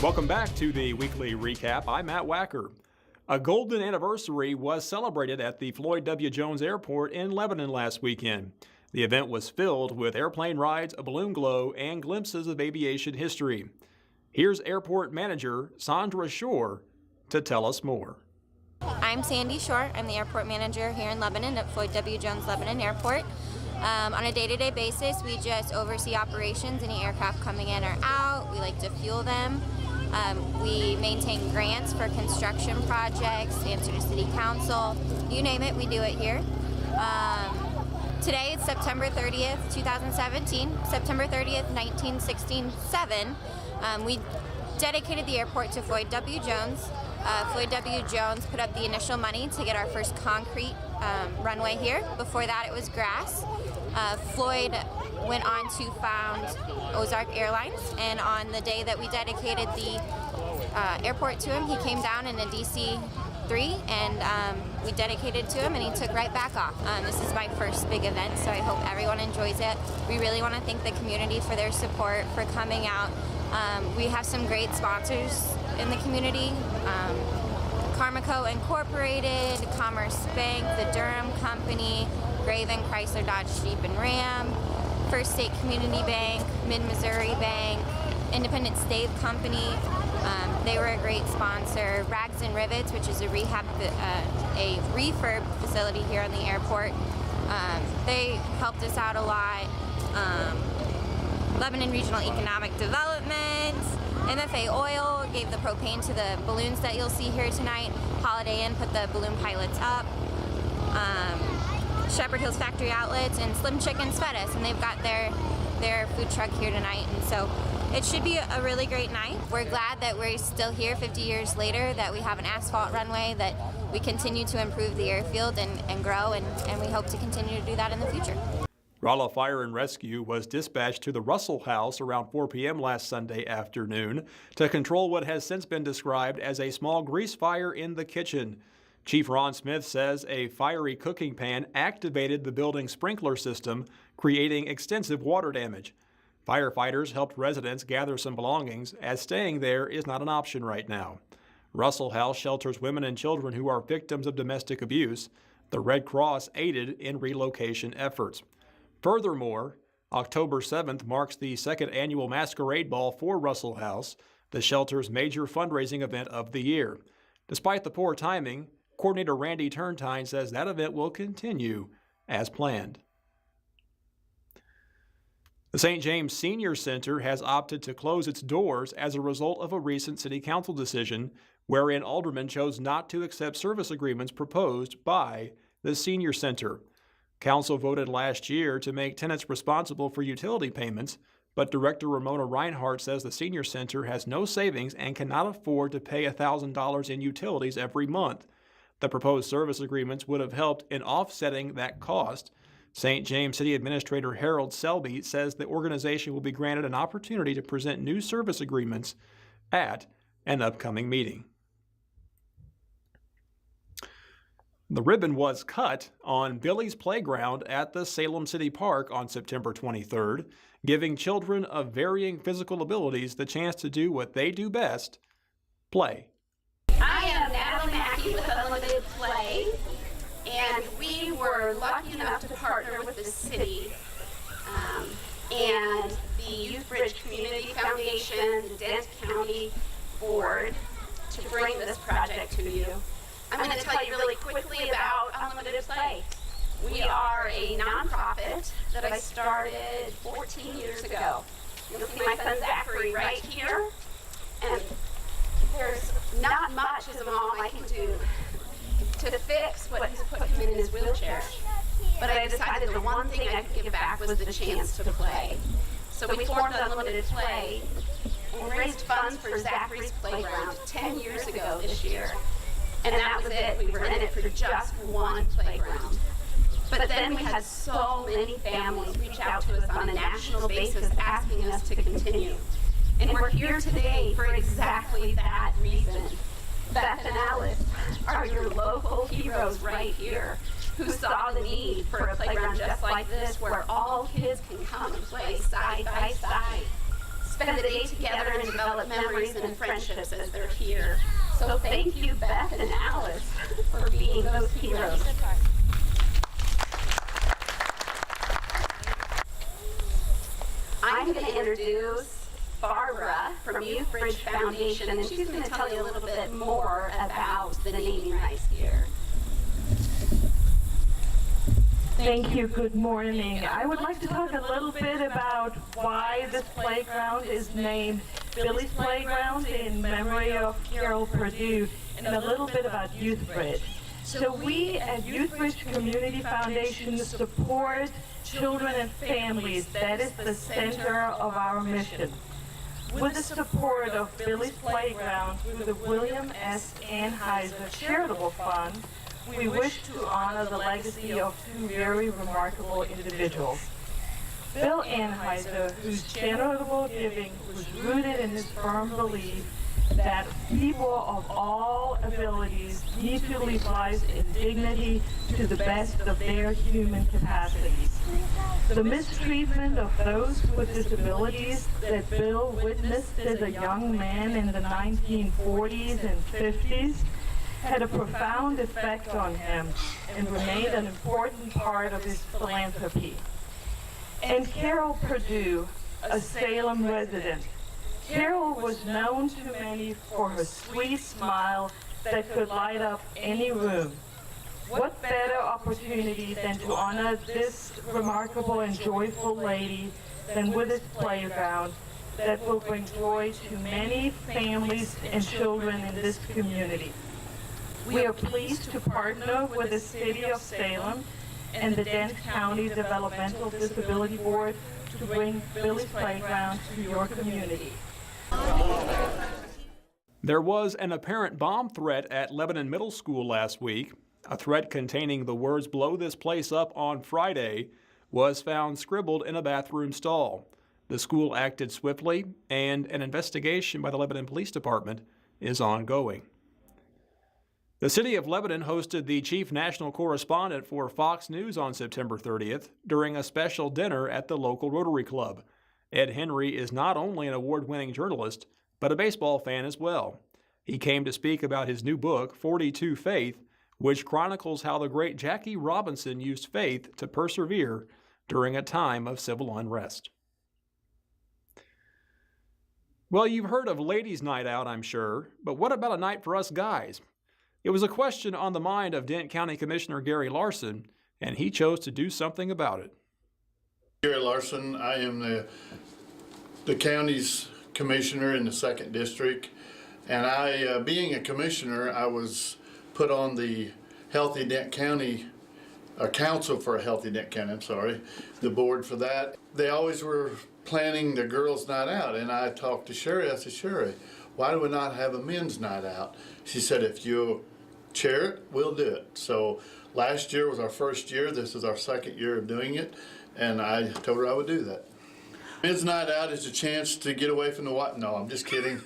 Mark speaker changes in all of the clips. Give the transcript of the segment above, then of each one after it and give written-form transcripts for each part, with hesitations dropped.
Speaker 1: Welcome back to the weekly recap. I'm Matt Wacker. A golden anniversary was celebrated at the Floyd W. Jones Airport in Lebanon last weekend. The event was filled with airplane rides, a balloon glow, and glimpses of aviation history. Here's airport manager Sandra Shore to tell us more.
Speaker 2: I'm Sandy Shore. I'm the airport manager here in Lebanon at Floyd W. Jones Lebanon Airport. On a day-to-day basis, we just oversee operations, any aircraft coming in or out. We like to fuel them. We maintain grants for construction projects, answer to city council, you name it, we do it here. Today it's September 30th, 2017, September 30th, 1967. We dedicated the airport to Floyd W. Jones. Floyd W. Jones put up the initial money to get our first concrete runway here. Before that it was grass. Floyd went on to found Ozark Airlines, and on the day that we dedicated the airport to him, he came down in a DC-3 and we dedicated to him and he took right back off. This is my first big event, so I hope everyone enjoys it. We really want to thank the community for their support, for coming out. We have some great sponsors in the community. Carmico Incorporated, Commerce Bank, the Durham Company, Graven Chrysler Dodge Jeep and Ram, First State Community Bank, Mid-Missouri Bank, Independent Stave Company. They were a great sponsor. Rags and Rivets, which is a refurb facility here on the airport. They helped us out a lot. Lebanon Regional Economic Development, MFA Oil gave the propane to the balloons that you'll see here tonight. Holiday Inn put the balloon pilots up. Shepherd Hills Factory Outlets and Slim Chickens fed us, and they've got their food truck here tonight, and so it should be a really great night. We're glad that we're still here 50 years later, that we have an asphalt runway, that we continue to improve the airfield and grow, and we hope to continue to do that in the future.
Speaker 1: Rolla Fire and Rescue was dispatched to the Russell House around 4 p.m. last Sunday afternoon to control what has since been described as a small grease fire in the kitchen. Chief Ron Smith says a fiery cooking pan activated the building's sprinkler system, creating extensive water damage. Firefighters helped residents gather some belongings, as staying there is not an option right now. Russell House shelters women and children who are victims of domestic abuse. The Red Cross aided in relocation efforts. Furthermore, October 7th marks the second annual Masquerade Ball for Russell House, the shelter's major fundraising event of the year. Despite the poor timing, Coordinator Randy Turntine says that event will continue as planned. The St. James Senior Center has opted to close its doors as a result of a recent City Council decision wherein aldermen chose not to accept service agreements proposed by the Senior Center. Council voted last year to make tenants responsible for utility payments, but Director Ramona Reinhardt says the Senior Center has no savings and cannot afford to pay $1,000 in utilities every month. The proposed service agreements would have helped in offsetting that cost. St. James City Administrator Harold Selby says the organization will be granted an opportunity to present new service agreements at an upcoming meeting. The ribbon was cut on Billy's Playground at the Salem City Park on September 23rd, giving children of varying physical abilities the chance to do what they do best, play.
Speaker 3: I am Natalie Mackey with Unlimited Play, and we were lucky enough to partner with the city and the Youth Bridge Community Foundation, the Dent County Board, to bring this project to you. I'm going to tell you really quickly about Unlimited Play. We are a nonprofit that I started 14 years ago. You'll see my son Zachary right here, and there's not much as a mom I can do to fix what has put him in his wheelchair. But I decided the one thing I could give back was the chance to play. So we formed Unlimited Play and raised funds for Zachary's Playground 10 years ago this year. And that was it. We were in it for just one playground. But then we had so many families reach out to us on a national basis asking us to continue. And we're here today for exactly that reason. Beth and Alice are your local heroes right here who saw the need for a playground just like this where all kids can come and play side by side. spend the day together and develop memories and friendships as they're here. So thank you, Beth and Alice, for being those heroes. I'm going to introduce Barbara from Youth Bridge Foundation, and she's going to tell you a little bit more about the naming rights here.
Speaker 4: Thank you. Good morning. I would like to talk a little bit about why this playground is named Billy's Playground in memory of Carol Purdue, and a little bit about Youth Bridge. So we at Youth Bridge Community Foundation support children and families. That is the center of our mission. With the support of Billy's Playground through the William S. Anheuser Charitable Fund, we wish to honor the legacy of two very remarkable individuals. Bill Anheuser, whose charitable giving was rooted in his firm belief that people of all abilities need to lead lives in dignity to the best of their human capacities. The mistreatment of those with disabilities that Bill witnessed as a young man in the 1940s and 50s had a profound effect on him and remained an important part of his philanthropy. And Carol Purdue, a Salem resident. Carol was known to many for her sweet smile that could light up any room. What better opportunity than to honor this remarkable and joyful lady than with this playground that will bring joy to many families and children in this community. We are pleased to partner with the City of Salem and the Dent County Developmental Disability Board to bring Billy's Playground to your community.
Speaker 1: There was an apparent bomb threat at Lebanon Middle School last week. A threat containing the words "blow this place up" on Friday was found scribbled in a bathroom stall. The school acted swiftly, and an investigation by the Lebanon Police Department is ongoing. The city of Lebanon hosted the chief national correspondent for Fox News on September 30th during a special dinner at the local Rotary Club. Ed Henry is not only an award-winning journalist, but a baseball fan as well. He came to speak about his new book, 42 Faith, which chronicles how the great Jackie Robinson used faith to persevere during a time of civil unrest. Well, you've heard of Ladies' Night Out, I'm sure, but what about a night for us guys? It was a question on the mind of Dent County Commissioner Gary Larson, and he chose to do something about it.
Speaker 5: Gary Larson, I am the county's commissioner in the 2nd District, and being a commissioner, I was put on the Healthy Dent County, Council for a Healthy Dent County, the board for that. They always were planning the girls' night out, and I talked to Sherry. I said, Sherry, why do we not have a men's night out? She said, if you chair it, we'll do it. So last year was our first year. This is our 2nd year of doing it, and I told her I would do that. Men's night out is a chance to get away from the what? No, I'm just kidding.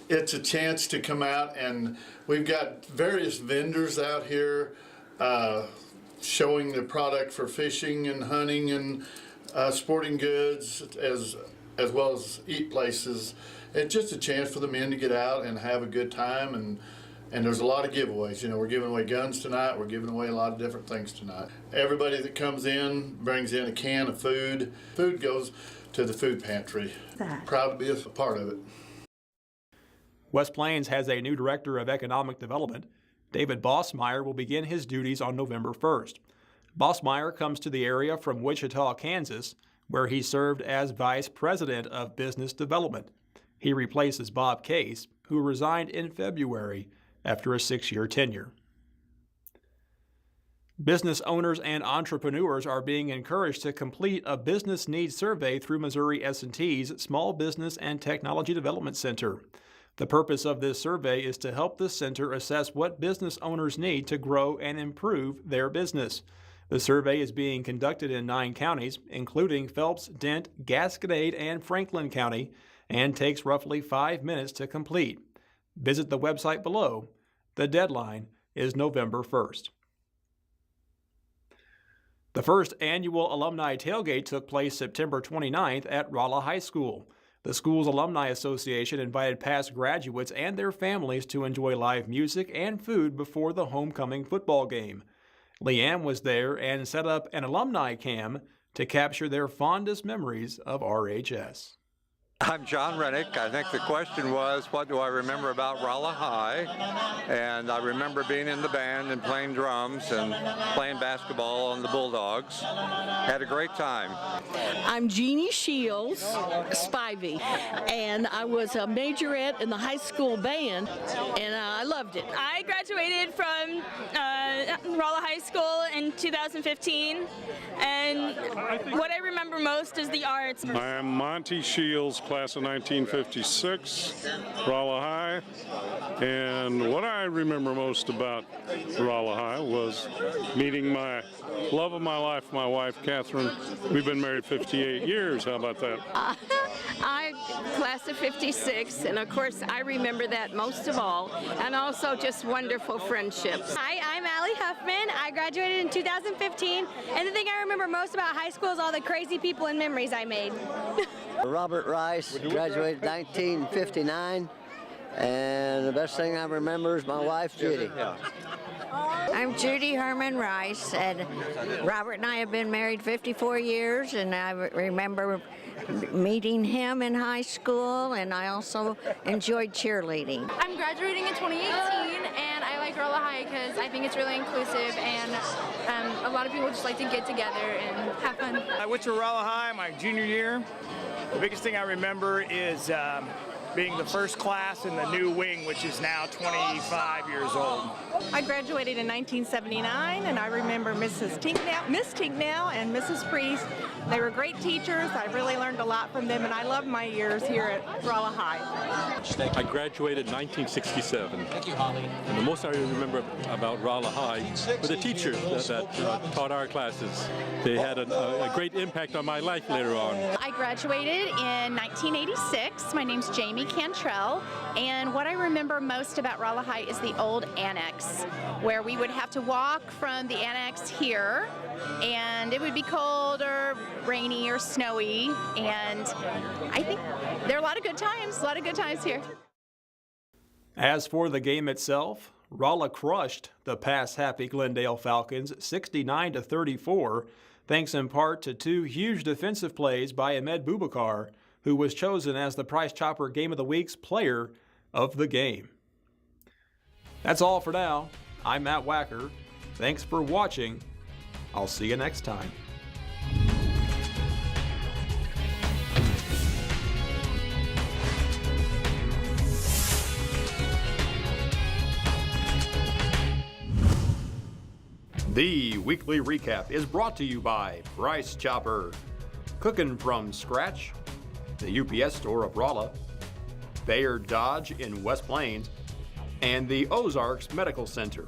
Speaker 5: It's a chance to come out, and we've got various vendors out here showing the product for fishing and hunting and sporting goods, as well as eat places. It's just a chance for the men to get out and have a good time, and there's a lot of giveaways. You know, we're giving away guns tonight. We're giving away a lot of different things tonight. Everybody that comes in brings in a can of food. Food goes to the food pantry. Proud to be a part of it.
Speaker 1: West Plains has a new director of economic development. David Bossmeyer will begin his duties on November 1st. Bossmeyer comes to the area from Wichita, Kansas, where he served as vice president of business development. He replaces Bob Case, who resigned in February after a 6-year tenure. Business owners and entrepreneurs are being encouraged to complete a business needs survey through Missouri S&T's Small Business and Technology Development Center. The purpose of this survey is to help the center assess what business owners need to grow and improve their business. The survey is being conducted in 9 counties, including Phelps, Dent, Gasconade, and Franklin County, and takes roughly 5 minutes to complete. Visit the website below. The deadline is November 1st. The first annual alumni tailgate took place September 29th at Rolla High School. The school's Alumni Association invited past graduates and their families to enjoy live music and food before the homecoming football game. Leanne was there and set up an alumni cam to capture their fondest memories of RHS.
Speaker 6: I'm John Rennick. I think the question was, what do I remember about Rolla High? And I remember being in the band and playing drums and playing basketball on the Bulldogs. Had a great time.
Speaker 7: I'm Jeannie Shields, Spivey, and I was a majorette in the high school band, and I loved it.
Speaker 8: I graduated from Rolla High School in 2015, and what I remember most is the arts.
Speaker 9: I am Monty Shields, class of 1956, Rolla High, and what I remember most about Rolla High was meeting my love of my life, my wife, Catherine. We've been married 58 years. How about that?
Speaker 10: I'm class of 56, and of course I remember that most of all, and also just wonderful friendships.
Speaker 11: Hi, I'm Allie Huffman. I graduated in 2015, and the thing I remember most about high school is all the crazy people and memories I made.
Speaker 12: Robert Rice, graduated 1959, and the best thing I remember is my wife, Judy.
Speaker 13: I'm Judy Herman Rice, and Robert and I have been married 54 years, and I remember meeting him in high school, and I also enjoyed cheerleading.
Speaker 14: I'm graduating in 2018, and I like Rolla High because I think it's really inclusive, and a lot of people just like to get together and have fun.
Speaker 15: I went to Rolla High my junior year. The biggest thing I remember is being the first class in the new wing, which is now 25 years old.
Speaker 16: I graduated in 1979, and I remember Miss Tinknell and Mrs. Priest. They were great teachers. I really learned a lot from them, and I loved my years here at Rolla High.
Speaker 17: I graduated in 1967. Thank you, Holly. And the most I remember about Rolla High were the teachers that taught our classes. They had a great impact on my life later on.
Speaker 18: I graduated in 1986. My name's Jamie Cantrell, and what I remember most about Rolla High is the old annex, where we would have to walk from the annex here, and it would be cold or rainy or snowy, and I think there are a lot of good times here.
Speaker 1: As for the game itself, Rolla crushed the pass-happy Glendale Falcons 69-34, thanks in part to two huge defensive plays by Ahmed Boubacar, who was chosen as the Price Chopper Game of the Week's player of the game. That's all for now. I'm Matt Wacker. Thanks for watching. I'll see you next time. The weekly recap is brought to you by Price Chopper, cooking from scratch, the UPS store of Rolla, Bayard Dodge in West Plains, and the Ozarks Medical Center.